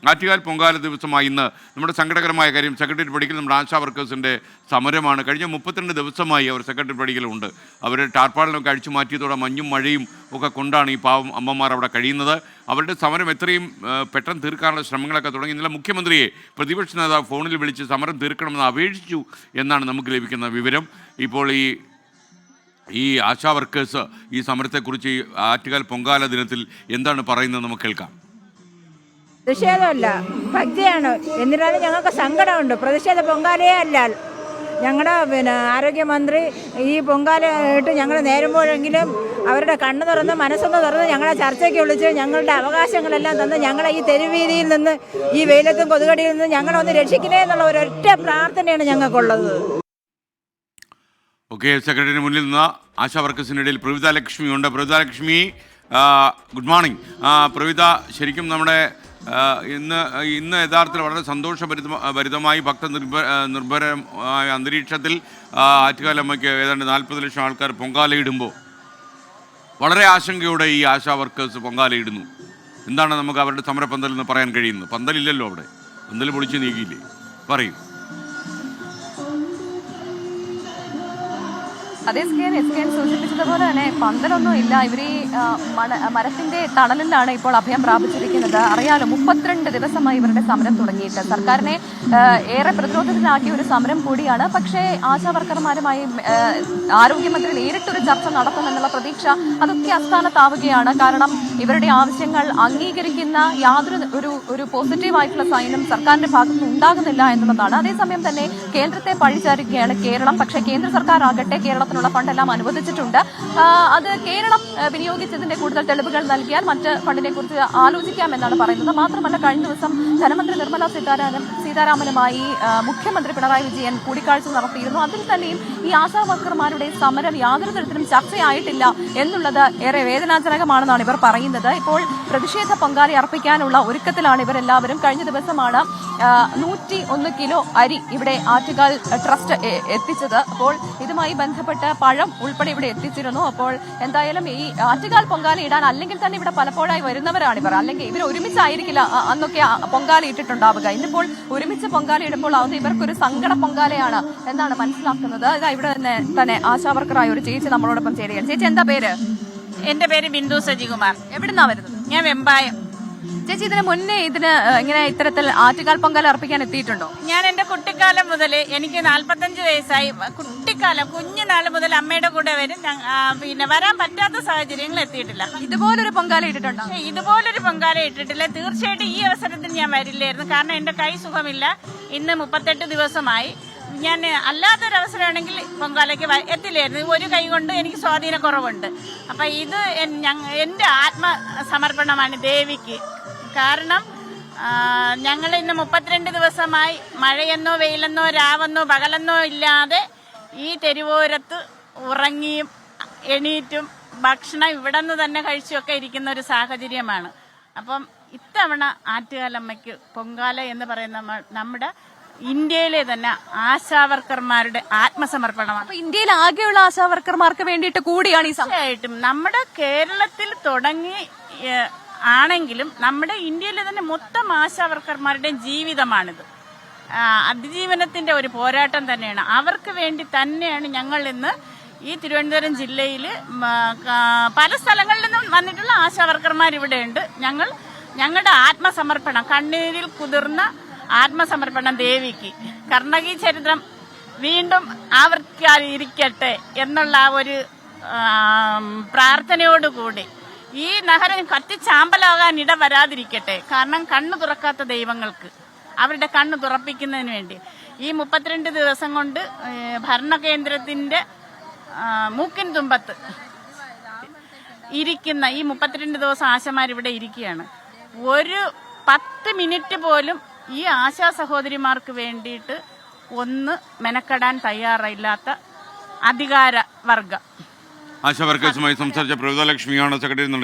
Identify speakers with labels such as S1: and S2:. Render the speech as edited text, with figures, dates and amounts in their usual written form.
S1: ആറ്റുകാൽ പൊങ്കാല ദിവസമായി ഇന്ന് നമ്മുടെ സങ്കടകരമായ കാര്യം സെക്രട്ടേറിയറ്റ് പടിക്കൽ നമ്മുടെ ആശാ വർക്കേഴ്സിൻ്റെ സമരമാണ്. കഴിഞ്ഞ 32 ദിവസമായി അവർ സെക്രട്ടേറിയറ്റ് പടിക്കലുണ്ട്. അവർ ടാർപ്പാളിനൊക്കെ അഴിച്ചു മാറ്റിയതോടെ മഞ്ഞും മഴയും ഒക്കെ കൊണ്ടാണ് ഈ പാവം അമ്മമാർ അവിടെ കഴിയുന്നത്. അവരുടെ സമരം എത്രയും പെട്ടെന്ന് തീർക്കാനുള്ള ശ്രമങ്ങളൊക്കെ തുടങ്ങി. ഇന്നലെ മുഖ്യമന്ത്രിയെ പ്രതിപക്ഷ നേതാവ് ഫോണിൽ വിളിച്ച് സമരം തീർക്കണമെന്ന് അപേക്ഷിച്ചു എന്നാണ് നമുക്ക് ലഭിക്കുന്ന വിവരം. ഇപ്പോൾ ഈ ആശാ വർക്കേഴ്സ് ഈ സമരത്തെക്കുറിച്ച് ഈ ആറ്റുകാൽ പൊങ്കാല ദിനത്തിൽ എന്താണ് പറയുന്നത് നമുക്ക് കേൾക്കാം.
S2: പ്രതിഷേധമല്ല, ഭക്തിയാണ്. എന്നിരുന്നാലും ഞങ്ങൾക്ക് സങ്കടമുണ്ട്. പ്രതിഷേധ പൊങ്കാലയേ അല്ല. ഞങ്ങളുടെ ആരോഗ്യമന്ത്രി ഈ പൊങ്കാല ഇട്ട് ഞങ്ങൾ നേരുമ്പോഴെങ്കിലും അവരുടെ കണ്ണ് തുറന്ന് മനസ്സൊന്ന് തുറന്ന് ഞങ്ങളെ ചർച്ചയ്ക്ക് വിളിച്ച് ഞങ്ങളുടെ അവകാശങ്ങളെല്ലാം തന്ന് ഞങ്ങളെ ഈ തെരുവീതിയിൽ നിന്ന് ഈ വെയിലത്തും കൊതുകടിയിൽ നിന്ന് ഞങ്ങളെ ഒന്ന് രക്ഷിക്കണേ എന്നുള്ള ഒരൊറ്റ പ്രാർത്ഥനയാണ് ഞങ്ങൾക്കുള്ളത്.
S1: ഓക്കെ, സെക്രട്ടറിന് മുന്നിൽ നിന്ന് ആശാ വർക്കേഴ്സിനിടയിൽ പ്രവിത ലക്ഷ്മി ഉണ്ട്. Pravitha Lakshmi, good morning. പ്രവിത, ശരിക്കും നമ്മുടെ ഇന്ന് യഥാർത്ഥത്തിൽ വളരെ സന്തോഷഭരിതമായി നിർഭരമായ അന്തരീക്ഷത്തിൽ ആറ്റുകാലമ്മയ്ക്ക് ഏതാണ്ട് 40 ലക്ഷം ആൾക്കാർ പൊങ്കാലയിടുമ്പോൾ വളരെ ആശങ്കയോടെ ഈ ആശാ വർക്കേഴ്സ് പൊങ്കാലയിടുന്നു. എന്താണ് നമുക്ക് അവരുടെ സമരപന്തലിൽ നിന്ന് പറയാൻ കഴിയുന്നത്? പന്തലില്ലല്ലോ, അവിടെ പന്തൽ പൊളിച്ച് നീക്കിയില്ലേ? പറയൂ.
S3: അതേ എസ് കെ സൂചിപ്പിച്ചതുപോലെ തന്നെ പന്തലൊന്നും ഇല്ല. ഇവർ ഈ മരത്തിന്റെ തണലിലാണ് ഇപ്പോൾ അഭയം പ്രാപിച്ചിരിക്കുന്നത്. അറിയാലോ, 32 ദിവസമായി ഇവരുടെ സമരം തുടങ്ങിയിട്ട്. സർക്കാരിനെ ഏറെ പ്രതിരോധത്തിലാക്കിയ ഒരു സമരം കൂടിയാണ്. പക്ഷേ ആശാ വർക്കർമാരുമായി ആരോഗ്യമന്ത്രി നേരിട്ടൊരു ചർച്ച നടത്തുമെന്നുള്ള പ്രതീക്ഷ അതൊക്കെ അസ്ഥാനത്താവുകയാണ്. കാരണം ഇവരുടെ ആവശ്യങ്ങൾ അംഗീകരിക്കുന്ന യാതൊരു ഒരു പോസിറ്റീവായിട്ടുള്ള സൈനും സർക്കാരിന്റെ ഭാഗത്തുനിന്ന് ഉണ്ടാകുന്നില്ല എന്നുള്ളതാണ്. അതേസമയം തന്നെ കേന്ദ്രത്തെ പഴിചാരുകയാണ് കേരളം. പക്ഷേ കേന്ദ്ര സർക്കാർ ആകട്ടെ കേരളത്തിനുള്ള ഫണ്ടെല്ലാം അനുവദിച്ചിട്ടുണ്ട്. അത് കേരളം വിനിയോഗിച്ചതിന്റെ കൂടുതൽ തെളിവുകൾ നൽകിയാൽ മറ്റ് ഫണ്ടിനെ കുറിച്ച് ആലോചിക്കാമെന്നാണ് പറയുന്നത്. മാത്രമല്ല, കഴിഞ്ഞ ദിവസം ധനമന്ത്രി നിർമ്മല സീതാരാമനുമായി മുഖ്യമന്ത്രി പിണറായി വിജയൻ കൂടിക്കാഴ്ച നടത്തിയിരുന്നു. അതിൽ തന്നെയും ഈ ആശാ വർക്കർമാരുടെ സമരം യാതൊരു തരത്തിലും ചർച്ചയായിട്ടില്ല എന്നുള്ളത് ഏറെ വേദനാജനകമാണെന്നാണ് ഇവർ പറയുന്നത്. ഇപ്പോൾ പ്രതിഷേധ പൊങ്കാല അർപ്പിക്കാനുള്ള ഒരുക്കത്തിലാണ് ഇവരെല്ലാവരും. കഴിഞ്ഞ ദിവസമാണ് 101 കിലോ അരി ഇവിടെ ആറ്റുകാൽ ട്രസ്റ്റ് എത്തിച്ചത്. അപ്പോൾ ഇതുമായി ബന്ധപ്പെട്ട് പഴം ഉൾപ്പെടെ ഇവിടെ എത്തിച്ചിരുന്നു. അപ്പോൾ എന്തായാലും ഈ ആറ്റുകാൽ പൊങ്കാല ഇടാൻ അല്ലെങ്കിൽ തന്നെ ഇവിടെ പലപ്പോഴായി വരുന്നവരാണ് ഇവർ. അല്ലെങ്കിൽ ഇവർ ഒരുമിച്ചായിരിക്കില്ല അന്നൊക്കെ പൊങ്കാല ഇട്ടിട്ടുണ്ടാവുക. ഇന്നിപ്പോൾ ഒരുമിച്ച് പൊങ്കാല ഇടുമ്പോൾ അത് ഇവർക്കൊരു സങ്കട പൊങ്കാലയാണ് എന്നാണ് മനസ്സിലാക്കുന്നത്. ഇവിടെ തന്നെ ആശാ വർക്കറായ ഒരു ചേച്ചി നമ്മളോടൊപ്പം ചേരുകയാണ്. ചേച്ചി, എന്താ പേര്?
S4: എന്റെ പേര് ബിന്ദു സജികുമാർ.
S3: എവിടുന്നാ വരുന്നത്?
S4: ഞാൻ വെമ്പായം.
S3: ചേച്ചി, ഇതിന് മുന്നേ ഇങ്ങനെ ഇത്തരത്തിൽ ആറ്റുകാൽ പൊങ്കാല അർപ്പിക്കാൻ എത്തിയിട്ടുണ്ടോ?
S4: ഞാൻ എന്റെ കുട്ടിക്കാലം മുതൽ, എനിക്ക് 45 വയസ്സായി, കുഞ്ഞുനാൾ മുതൽ അമ്മയുടെ കൂടെ വരും. പിന്നെ വരാൻ പറ്റാത്ത സാഹചര്യങ്ങൾ എത്തിയിട്ടില്ല.
S3: ഇതുപോലൊരു പൊങ്കാല ഇട്ടിട്ടുണ്ടോ?
S4: ഇതുപോലൊരു പൊങ്കാല ഇട്ടിട്ടില്ല. തീർച്ചയായിട്ടും ഈ അവസരത്തിൽ ഞാൻ വരില്ലായിരുന്നു. കാരണം എന്റെ കൈ സുഖമില്ല. ഇന്ന് 38 ദിവസമായി. ഞാൻ അല്ലാത്തൊരവസരമാണെങ്കിൽ പൊങ്കാലയ്ക്ക് എത്തില്ലായിരുന്നു. ഒരു കൈ കൊണ്ട് എനിക്ക് സ്വാധീനക്കുറവുണ്ട്. അപ്പം ഇത് എന്റെ ആത്മസമർപ്പണമാണ് ദേവിക്ക്. കാരണം ഞങ്ങൾ ഇന്ന് 32 ദിവസമായി മഴയെന്നോ വെയിലെന്നോ രാവെന്നോ പകലെന്നോ ഇല്ലാതെ ഈ തെരുവോരത്ത് ഉറങ്ങിയും എണീറ്റും ഭക്ഷണം ഇവിടെ നിന്ന് തന്നെ കഴിച്ചുമൊക്കെ ഇരിക്കുന്ന ഒരു സാഹചര്യമാണ്. അപ്പം ഇത്തവണ ആറ്റുകാലമ്മയ്ക്ക് പൊങ്കാല എന്ന് പറയുന്ന നമ്മുടെ ഇന്ത്യയിലെ തന്നെ ആശാവർക്കർമാരുടെ ആത്മസമർപ്പണമാണ്.
S3: ഇന്ത്യയിൽ ആകെയുള്ള ആശാവർക്കർമാർക്ക് വേണ്ടിയിട്ട് കൂടിയാണ് ഈ
S4: തീർച്ചയായിട്ടും. നമ്മുടെ കേരളത്തിൽ തുടങ്ങി ആണെങ്കിലും നമ്മുടെ ഇന്ത്യയിലെ തന്നെ മൊത്തം ആശാവർക്കർമാരുടെയും ജീവിതമാണിത്. അതിജീവനത്തിന്റെ ഒരു പോരാട്ടം തന്നെയാണ്. അവർക്ക് വേണ്ടി തന്നെയാണ് ഞങ്ങൾ ഇന്ന് ഈ തിരുവനന്തപുരം ജില്ലയിൽ പല സ്ഥലങ്ങളിൽ നിന്നും വന്നിട്ടുള്ള ആശാവർക്കർമാർ ഇവിടെയുണ്ട്. ഞങ്ങളുടെ ആത്മസമർപ്പണം, കണ്ണീരിൽ കുതിർന്ന ആത്മസമർപ്പണം ദേവിക്ക്. കർണകി ചരിത്രം വീണ്ടും ആവർത്തിക്കാതിരിക്കട്ടെ എന്നുള്ള ഒരു പ്രാർത്ഥനയോടുകൂടി ഈ നഗരം കത്തിച്ചാമ്പലാകാൻ ഇട വരാതിരിക്കട്ടെ. കാരണം കണ്ണു തുറക്കാത്ത ദൈവങ്ങൾക്ക് അവരുടെ കണ്ണ് തുറപ്പിക്കുന്നതിന് വേണ്ടി ഈ 32 ദിവസം കൊണ്ട് ഭരണകേന്ദ്രത്തിന്റെ മൂക്കിൻ തുമ്പത്ത് ഇരിക്കുന്ന ഈ 32 ദിവസം ആശമാരിവിടെ ഇരിക്കുകയാണ്. ഒരു 10 മിനിറ്റ് പോലും ഈ ആശാ സഹോദരിമാർക്ക് വേണ്ടിയിട്ട് ഒന്ന് മെനക്കെടാൻ തയ്യാറില്ലാത്ത അധികാര വർഗം.
S1: ആശാ വർക്കേഴ്സുമായി സംസാരിച്ച പ്രവിത ലക്ഷ്മിയാണ് സെക്രട്ടറിയുടെ